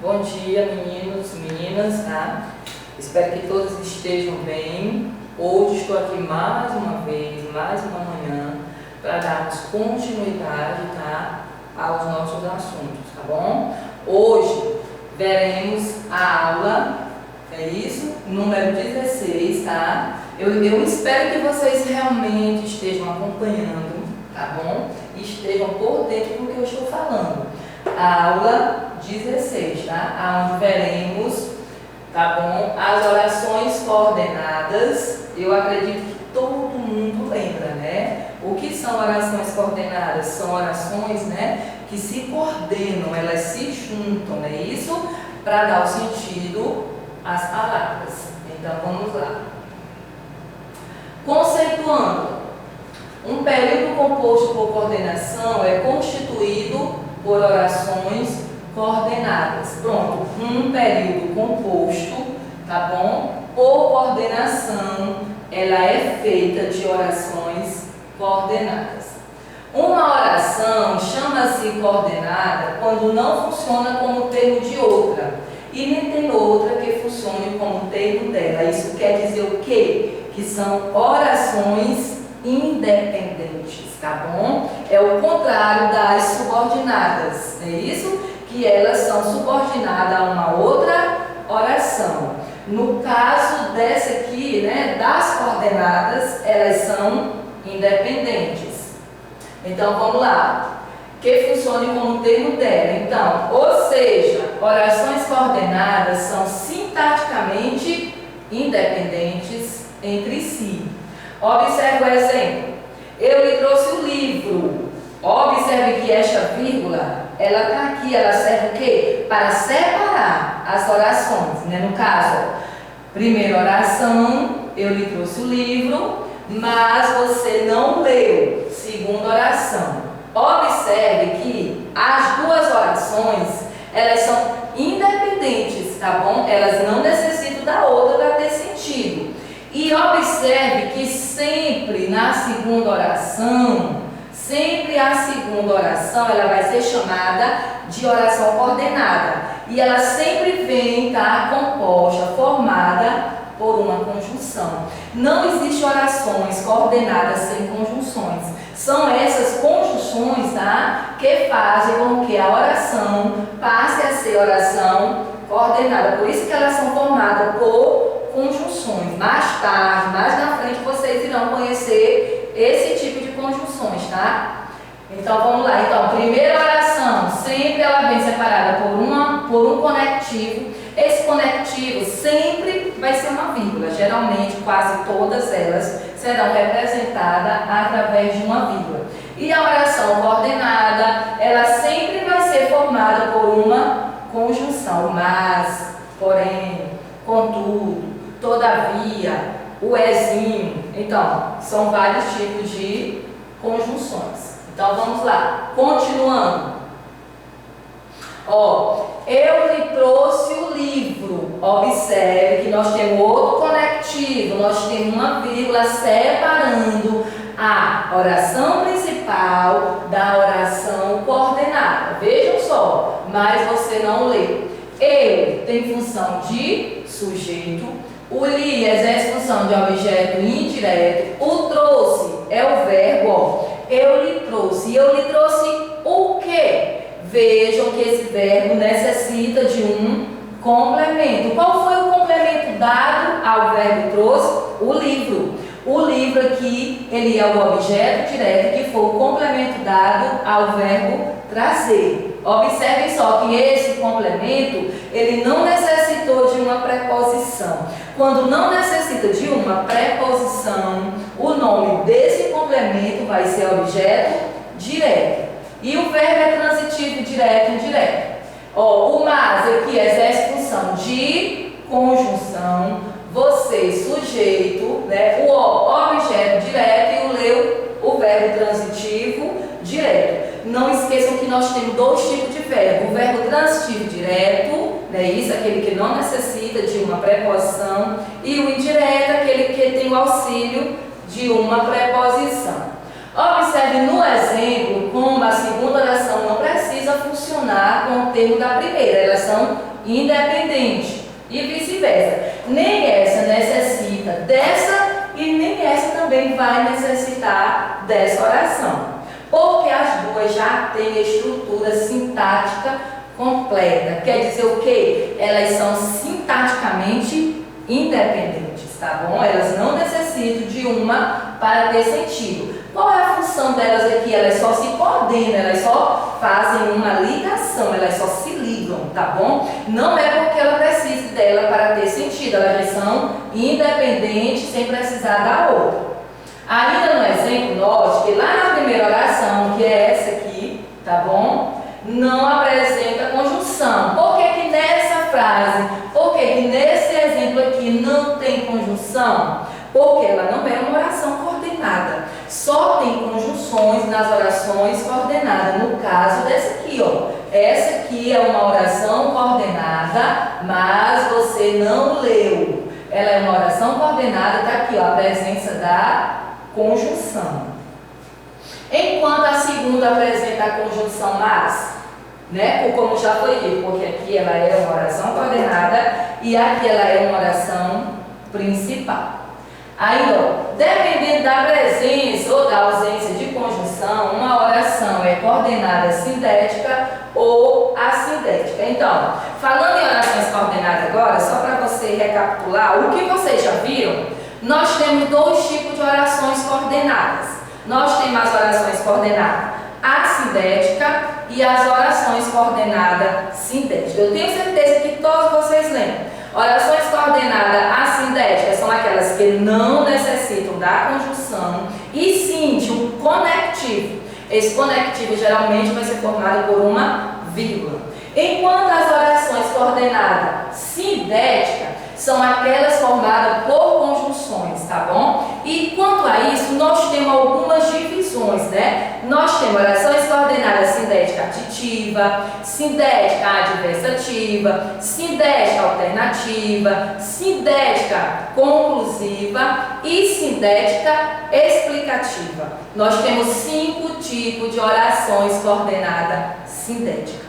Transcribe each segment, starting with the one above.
Bom dia, meninos, meninas, tá? Espero que todos estejam bem. Hoje estou aqui mais uma vez, mais uma manhã, para darmos continuidade, tá, aos nossos assuntos, tá bom? Hoje veremos a aula, é isso? Número 16, tá? Eu espero que vocês realmente estejam acompanhando, tá bom? E estejam por dentro do que eu estou falando. A aula 16, tá? Onde veremos, tá bom, as orações coordenadas. Eu acredito que todo mundo lembra, né? O que são orações coordenadas? São orações, né, que se coordenam, elas se juntam, não é isso? Para dar o sentido às palavras. Então vamos lá. Conceituando, um período composto por coordenação é constituído por orações coordenadas. Pronto, um período composto, tá bom? Por coordenação, ela é feita de orações coordenadas. Uma oração chama-se coordenada quando não funciona como termo de outra e nem tem outra que funcione como termo dela. Isso quer dizer o quê? Que são orações independentes, tá bom? É o contrário das subordinadas, é isso? Que elas são subordinadas a uma outra oração. No caso dessa aqui, né, das coordenadas, elas são independentes. Então, vamos lá. Que funcione como termo dela. Então, ou seja, orações coordenadas são sintaticamente independentes entre si. Observe o exemplo. Eu lhe trouxe o livro. Observe que esta vírgula, ela está aqui, ela serve o quê? Para separar as orações, né? No caso, primeira oração, eu lhe trouxe o livro, mas você não leu. Segunda oração. Observe que as duas orações, elas são independentes, tá bom? Elas não necessitam da outra para ter sentido. E observe que sempre na segunda oração, ela vai ser chamada de oração coordenada. E ela sempre vem estar composta, formada por uma conjunção. Não existe orações coordenadas sem conjunções. São essas conjunções, tá, que fazem com que a oração passe a ser oração coordenada. Por isso que elas são formadas por conjunções. Mais tarde, mais na frente, vocês irão conhecer esse tipo de conjunções, tá? Então vamos lá. Então, primeira oração, sempre ela vem separada por um conectivo. Esse conectivo sempre vai ser uma vírgula. Geralmente, quase todas elas serão representadas através de uma vírgula. E a oração coordenada, ela sempre vai ser formada por uma conjunção. Mas, porém, contudo, todavia, o ezinho. Então, são vários tipos de conjunções. Então, vamos lá. Continuando. Eu lhe trouxe o livro. Observe que nós temos outro conectivo. Nós temos uma vírgula separando a oração principal da oração coordenada. Vejam só, mas você não lê. Eu tem função de sujeito. O li exerce função de objeto indireto. O trouxe é o verbo, eu lhe trouxe. E eu lhe trouxe o quê? Vejam que esse verbo necessita de um complemento. Qual foi o complemento dado ao verbo trouxe? O livro. O livro aqui, ele é o objeto direto, que foi o complemento dado ao verbo trazer. Observem só que esse complemento, ele não necessitou de uma preposição. Quando não necessita de uma preposição, o nome desse complemento vai ser objeto direto. E o verbo é transitivo direto e indireto. O mas aqui exerce função de conjunção. Você, sujeito, né? O objeto direto e o leu, o verbo transitivo direto. Não esqueçam que nós temos dois tipos de verbo. O verbo transitivo direto, né? Isso, aquele que não necessita de uma preposição. E o indireto, aquele que tem o auxílio de uma preposição. Observe no exemplo como a segunda oração não precisa funcionar com o termo da primeira, elas são independentes e vice-versa. Nem essa necessita dessa e nem essa também vai necessitar dessa oração, porque as duas já têm estrutura sintática completa. Quer dizer o quê? Elas são sintaticamente independentes, tá bom? Elas não necessitam de uma para ter sentido. Qual é a função delas aqui? Elas só se coordenam, elas só fazem uma ligação, elas só se ligam, tá bom? Não é porque ela precisa dela para ter sentido, elas já são independentes sem precisar da outra. Ainda no exemplo, note que lá na primeira oração, que é essa aqui, tá bom? Não apresenta conjunção. Por que que nessa frase, por que que nesse exemplo aqui não tem conjunção? Porque ela não é uma oração coordenada. Só tem conjunções nas orações coordenadas. No caso dessa aqui, ó. Essa aqui é uma oração coordenada, mas você não leu. Ela é uma oração coordenada, tá aqui, ó, a presença da conjunção. Enquanto a segunda apresenta a conjunção mas, né? Como já foi dito, porque aqui ela é uma oração coordenada e aqui ela é uma oração principal. Aí, ó, dependendo da presença ou da ausência de conjunção, uma oração é coordenada sindética ou assindética. Então, falando em orações coordenadas agora, só para você recapitular, o que vocês já viram, nós temos dois tipos de orações coordenadas. Nós temos as orações coordenadas assindética e as orações coordenadas sindéticas. Eu tenho certeza que todos vocês lembram. Orações coordenadas assindéticas são aquelas que não necessitam da conjunção e sim de um conectivo. Esse conectivo geralmente vai ser formado por uma vírgula. Enquanto as orações coordenadas sindéticas são aquelas formadas por conjunções, tá bom? E quanto a isso, nós temos algumas divisões, né? Nós temos orações coordenadas sindética aditiva, sindética adversativa, sindética alternativa, sindética conclusiva e sindética explicativa. Nós temos 5 tipos de orações coordenadas sindéticas.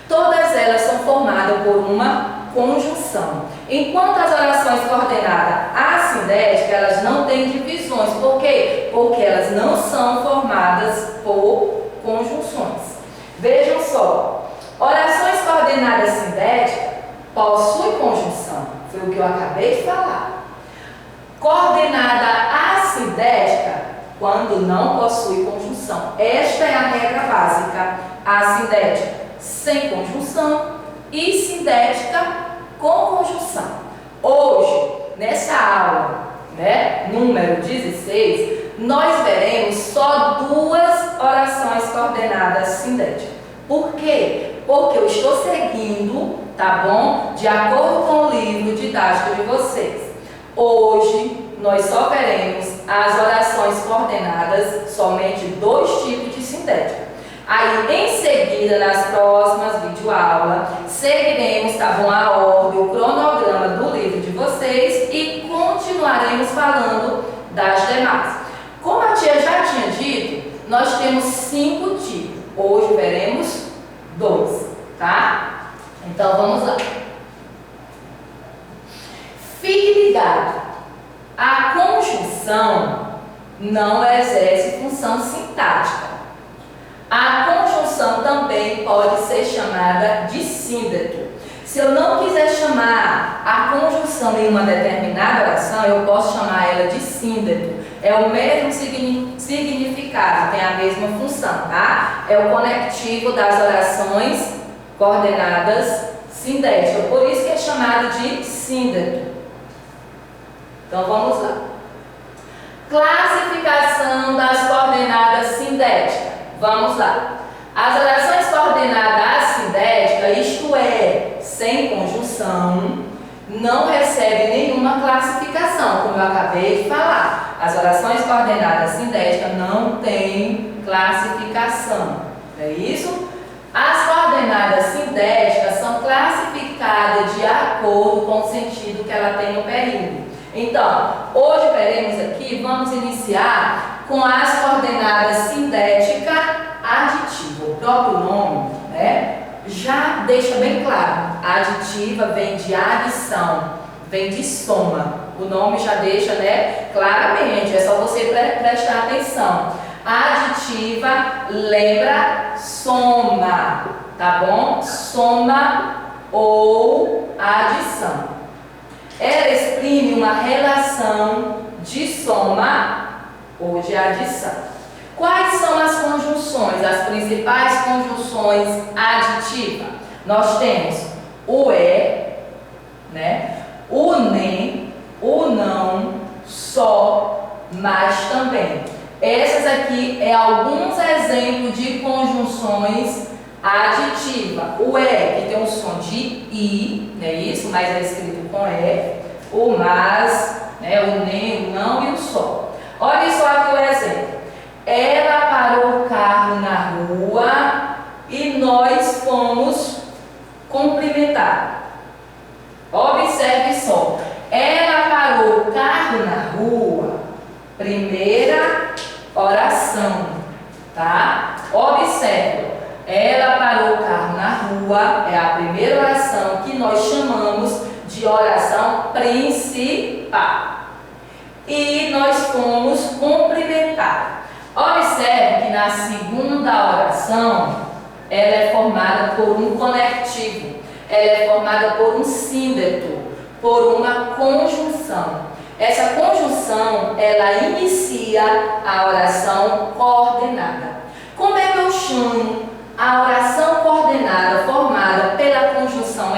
Todas elas são formadas por uma conjunção. Enquanto as orações coordenadas assindéticas, elas não têm divisões. Por quê? Porque elas não são formadas por conjunções. Vejam só, orações coordenadas sindéticas possuem conjunção. Foi o que eu acabei de falar. Coordenada assindética, quando não possui conjunção. Esta é a regra básica. Assindética sem conjunção e sindética com conjunção. Hoje, nessa aula, né, número 16, nós veremos só 2 orações coordenadas sindéticas. Por quê? Porque eu estou seguindo, tá bom? De acordo com o livro didático de vocês. Hoje, nós só veremos as orações coordenadas, somente 2 tipos de sindética. Aí, em seguida, nas próximas videoaulas, seguiremos, tá bom, a ordem, o cronograma do livro de vocês e continuaremos falando das demais. Como a tia já tinha dito, nós temos 5 tipos. Hoje veremos 2, tá? Então, vamos lá. Fique ligado. A conjunção não exerce função sintática. A conjunção também pode ser chamada de síndeto. Se eu não quiser chamar a conjunção em uma determinada oração, eu posso chamar ela de síndeto. É o mesmo significado, tem a mesma função, tá? É o conectivo das orações coordenadas sindéticas. Por isso que é chamado de síndeto. Então vamos lá. Classificação das coordenadas sindéticas. Vamos lá. As orações coordenadas assindéticas, isto é, sem conjunção, não recebem nenhuma classificação, como eu acabei de falar. As orações coordenadas sindéticas não têm classificação, não é isso? As coordenadas sindéticas são classificadas de acordo com o sentido que ela tem no período. Então, hoje veremos aqui, vamos iniciar com as coordenadas sintética aditiva. O próprio nome, né, já deixa bem claro. A aditiva vem de adição, vem de soma. O nome já deixa, né, claramente, é só você prestar atenção. Aditiva lembra soma, tá bom? Soma ou adição. Ela exprime uma relação de soma ou de adição. Quais são as conjunções, as principais conjunções aditivas? Nós temos o né? O nem, o não, só, mas também. Essas aqui é alguns exemplos de conjunções aditivas. O que tem um som de i, não é isso? Mas é escrito com o mas, né? O nem, o não e o só. Olha só aqui o exemplo. Ela parou o carro na rua e nós fomos cumprimentar. Observe só. Ela parou o carro na rua. Primeira oração, tá? Observe. Ela parou o carro na rua. É a primeira oração que nós chamamos de oração principal. E nós fomos cumprimentar. Observe que na segunda oração, ela é formada por um conectivo, ela é formada por um síndeto, por uma conjunção. Essa conjunção, ela inicia a oração coordenada. Como é que eu chamo a oração coordenada formada pela conjunção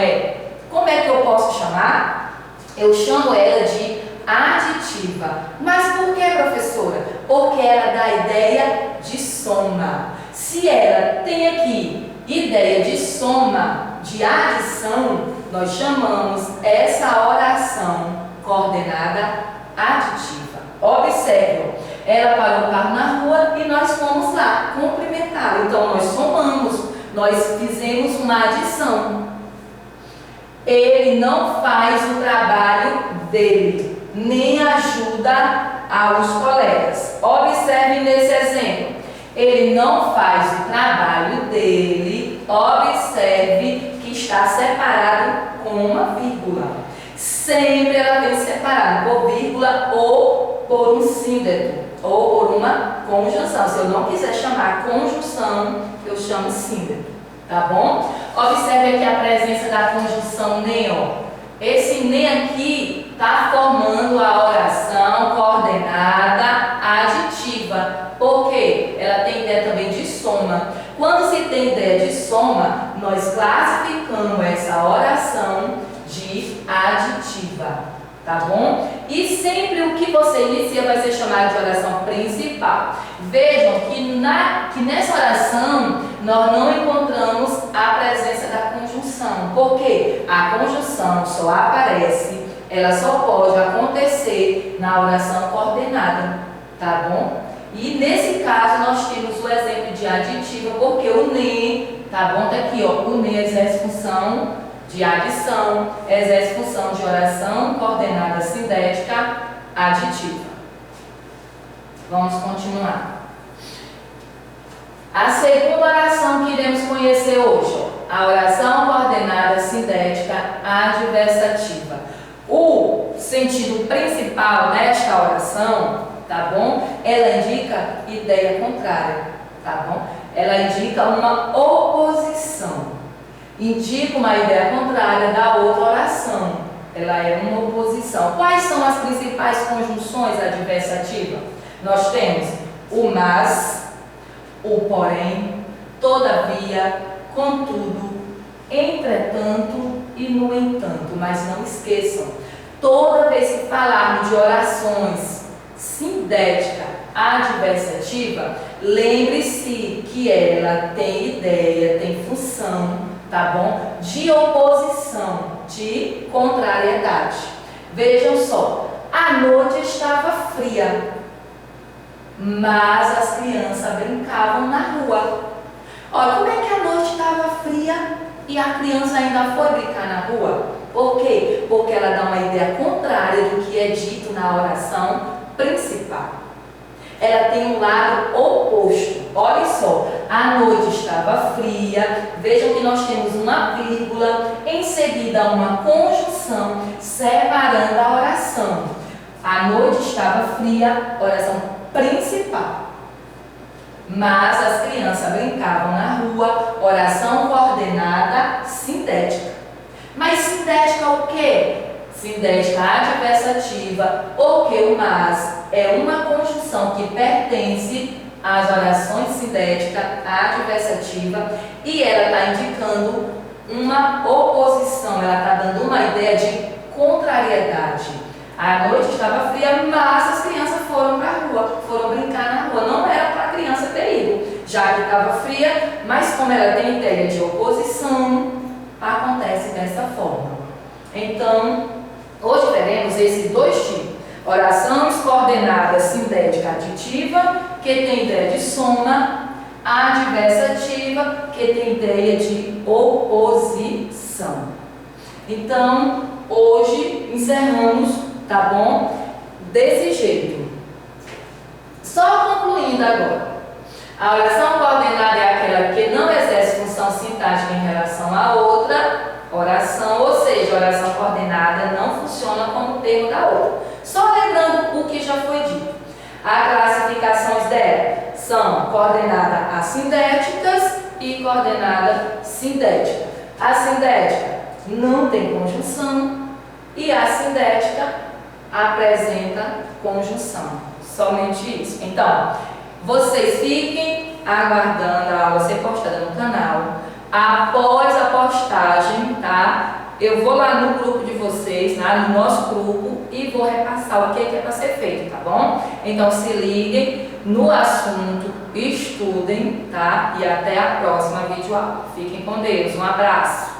Como é que eu posso chamar? Eu chamo ela de aditiva. Mas por que, professora? Porque ela dá ideia de soma. Se ela tem aqui ideia de soma, de adição, nós chamamos essa oração coordenada aditiva. Observe, ela parou o carro na rua e nós fomos lá cumprimentar. Então nós somamos, nós fizemos uma adição. Ele não faz o trabalho dele, nem ajuda aos colegas. Observe nesse exemplo. Ele não faz o trabalho dele. Observe que está separado com uma vírgula. Sempre ela vem separada por vírgula ou por um síndeto, ou por uma conjunção. Se eu não quiser chamar conjunção, eu chamo síndeto, tá bom? Observe aqui a presença da conjunção nem, ó. Esse nem aqui está formando a oração coordenada aditiva. Por quê? Ela tem ideia também de soma. Quando se tem ideia de soma, nós classificamos essa oração de aditiva, tá bom? E sempre o que você inicia vai ser chamado de oração principal. Vejam que nessa oração nós não encontramos a presença da conjunção. Por quê? A conjunção só aparece, ela só pode acontecer na oração coordenada, tá bom? E nesse caso nós temos o exemplo de aditiva, porque o nem, tá bom? Tá aqui, ó, o nem exerce função de adição, exerce função de oração coordenada sintética aditiva. Vamos continuar. A segunda oração que iremos conhecer hoje, ó, a oração coordenada sintética adversativa. O sentido principal nesta oração, tá bom? Ela indica ideia contrária, tá bom? Ela indica uma oposição. Indica uma ideia contrária da outra oração. Ela é uma oposição. Quais são as principais conjunções adversativas? Nós temos o mas, o porém, todavia, contudo, entretanto e no entanto. Mas não esqueçam, toda vez que falarmos de orações sintética adversativa, lembre-se que ela tem ideia, tem função, tá bom? De oposição, de contrariedade. Vejam só, a noite estava fria, mas as crianças brincavam na rua. Olha, como é que a noite estava fria e a criança ainda foi brincar na rua? Por quê? Porque ela dá uma ideia contrária do que é dito na oração principal. ela tem um lado oposto. Olha só, a noite estava fria, vejam que nós temos uma vírgula, em seguida uma conjunção separando a oração. A noite estava fria, oração principal. Mas as crianças brincavam na rua, oração coordenada sintética. Mas sintética o quê? Sintética adversativa, ou que o mas é uma conjunção que pertence às orações sintética adversativa e ela está indicando uma oposição, ela está dando uma ideia de contrariedade. A noite estava fria, mas as crianças foram para a rua, foram brincar na rua. Não era para a criança ter ido, já que estava fria, mas como ela tem ideia de oposição, acontece dessa forma. Então, hoje veremos esses dois tipos. Orações coordenadas sintética aditiva, que tem ideia de soma, adversativa, que tem ideia de oposição. Então, hoje encerramos, tá bom? Desse jeito. Só concluindo agora. A oração coordenada é aquela que não exerce função sintática em relação à outra oração, ou seja, a oração coordenada não funciona como termo da outra. Só lembrando o que já foi dito. As classificações dela são coordenadas assindéticas e coordenada sintética. A sintética não tem conjunção e a sindética apresenta conjunção. Somente isso. Então, vocês fiquem aguardando a aula ser postada no canal. Após a postagem, tá? Eu vou lá no grupo de vocês, no nosso grupo, e vou repassar o que é para ser feito, tá bom? Então se liguem no assunto, estudem, tá? E até a próxima videoaula. Fiquem com Deus. Um abraço.